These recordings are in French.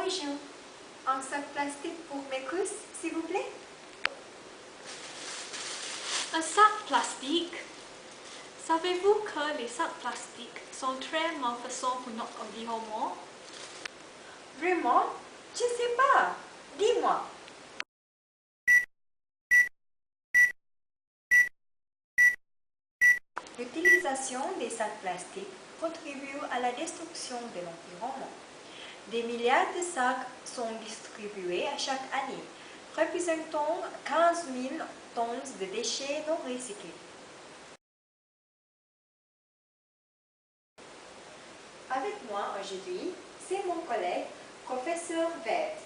Bonjour. Un sac plastique pour mes courses, s'il vous plaît? Un sac plastique? Savez-vous que les sacs plastiques sont très malfaisants pour notre environnement? Vraiment? Je ne sais pas. Dis-moi. L'utilisation des sacs plastiques contribue à la destruction de l'environnement. Des milliards de sacs sont distribués à chaque année, représentant 15 000 tonnes de déchets non recyclés. Avec moi aujourd'hui, c'est mon collègue, professeur Vert.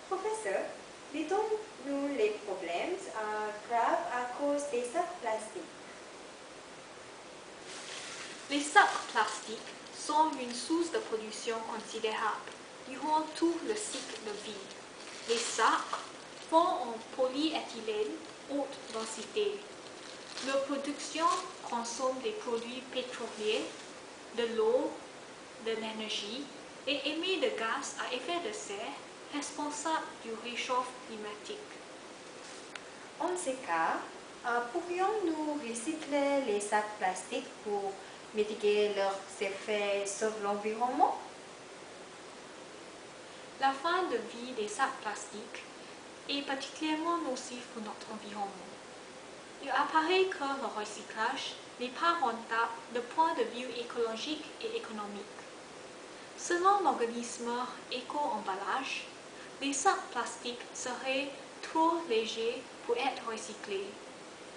Professeur, dites-nous les problèmes graves à cause des sacs plastiques. Les sacs plastiques sont une source de pollution considérable durant tout le cycle de vie. Les sacs font en polyéthylène haute densité. Leur production consomme des produits pétroliers, de l'eau, de l'énergie et émet des gaz à effet de serre responsables du réchauffement climatique. En ces cas, pourrions-nous recycler les sacs plastiques pour mitiguer leurs effets sur l'environnement? La fin de vie des sacs plastiques est particulièrement nocive pour notre environnement. Il apparaît que le recyclage n'est pas rentable de point de vue écologique et économique. Selon l'organisme Éco-Emballage, les sacs plastiques seraient trop légers pour être recyclés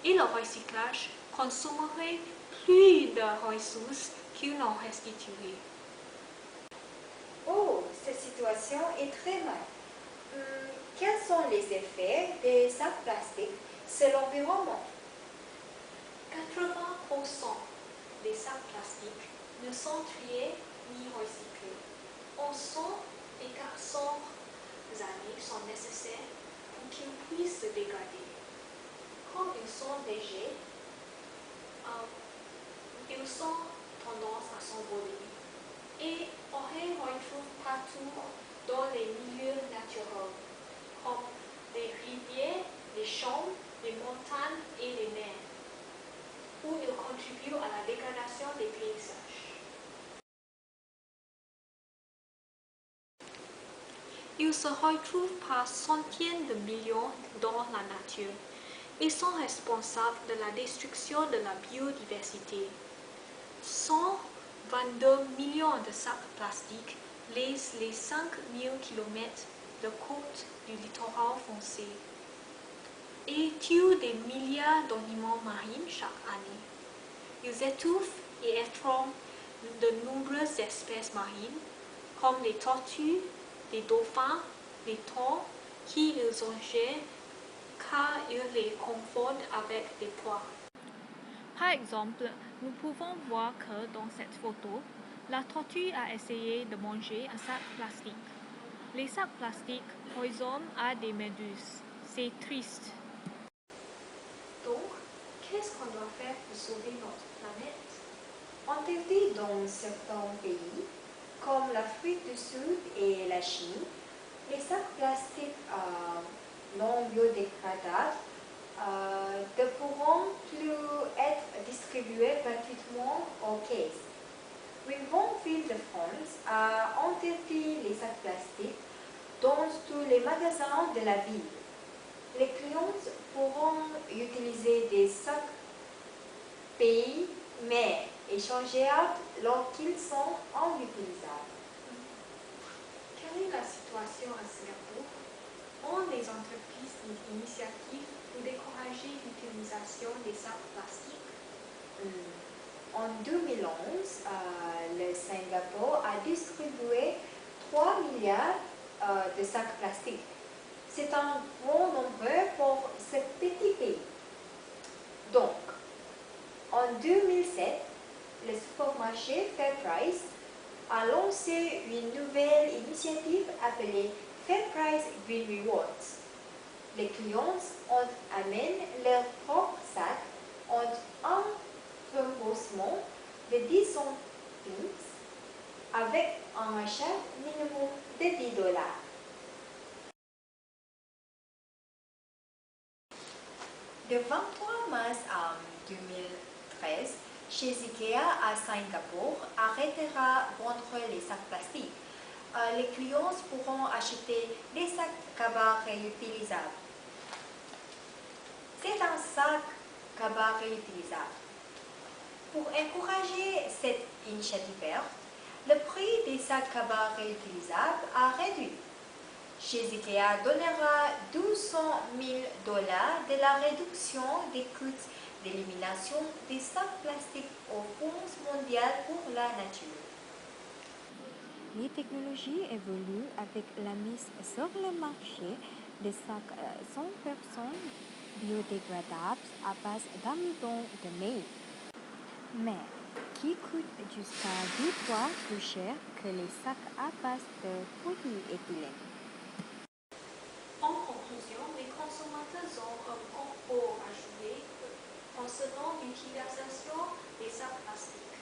et le recyclage consommerait plus de ressources qu'il n'en restituerait. Oh, cette situation est très mal. Quels sont les effets des sacs plastiques sur l'environnement? 80% des sacs plastiques ne sont triés ni recyclés. En 100 et 400 années sont nécessaires pour qu'ils puissent se dégrader. Comme ils sont légers, ils ont tendance à s'envoler et on les retrouve partout dans les milieux naturels, comme les rivières, les champs, les montagnes et les mers, où ils contribuent à la dégradation des paysages. Ils se retrouvent par centaines de millions dans la nature et sont responsables de la destruction de la biodiversité. 122 millions de sacs plastiques laissent les 5000 km de côte du littoral français et tuent des milliards d'animaux marins chaque année. Ils étouffent et étranglent de nombreuses espèces marines, comme les tortues, les dauphins, les thons, qui ils ingèrent car ils les confondent avec des proies. Par exemple, nous pouvons voir que dans cette photo, la tortue a essayé de manger un sac plastique. Les sacs plastiques poisonnent à des méduses. C'est triste. Donc, qu'est-ce qu'on doit faire pour sauver notre planète? Interdit dans certains pays, comme l'Afrique du Sud et la Chine, les sacs plastiques non biodégradables ne pourront plus être distribués gratuitement aux caisses. Une grande ville de France a interdit les sacs plastiques dans tous les magasins de la ville. Les clients pourront utiliser des sacs pays, mais échangeables lorsqu'ils sont inutilisables. Quelle est la situation à Singapour? Ont les entreprises une initiative pour décourager l'utilisation des sacs plastiques? En 2011, le Singapour a distribué 3 milliards de sacs plastiques. C'est un grand nombre pour ce petit pays. Donc, en 2007, le supermarché FairPrice a lancé une nouvelle initiative appelée FairPrice Green Rewards. Les clients amènent leur propre sac en un remboursement de 10 centimes avec un achat minimum de $10. Le 23 mars 2013, chez IKEA à Singapour, arrêtera vendre les sacs plastiques. Les clients pourront acheter des sacs cabas réutilisables. C'est un sac cabas réutilisable. Pour encourager cette initiative verte, le prix des sacs cabas réutilisables a réduit. Chez IKEA donnera $200 000 de la réduction des coûts d'élimination des sacs plastiques au Fonds mondial pour la nature. Les technologies évoluent avec la mise sur le marché des sacs 100% biodégradables à base d'amidon de maïs, mais qui coûtent jusqu'à 10 fois plus cher que les sacs à base de polyéthylène. En conclusion, les consommateurs ont un concours à jouer concernant l'utilisation des sacs plastiques.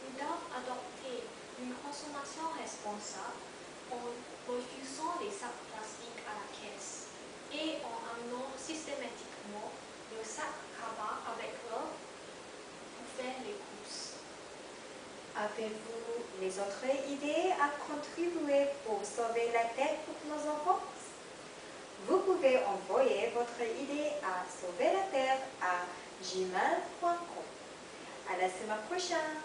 Ils doivent adopter une consommation responsable en refusant les sacs plastiques à la caisse et en amenant systématiquement le sac cabas avec eux pour faire les courses. Avez-vous les autres idées à contribuer pour sauver la Terre pour nos enfants? Vous pouvez envoyer votre idée à sauverlaterre@gmail.com. À la semaine prochaine!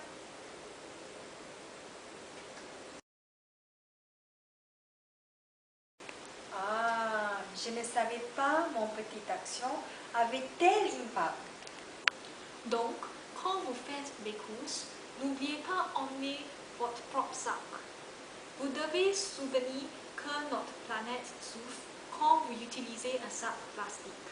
Ah, je ne savais pas mon petite action avait tel impact. Donc, quand vous faites des courses, n'oubliez pas d'emmener votre propre sac. Vous devez souvenir que notre planète souffre quand vous utilisez un sac plastique.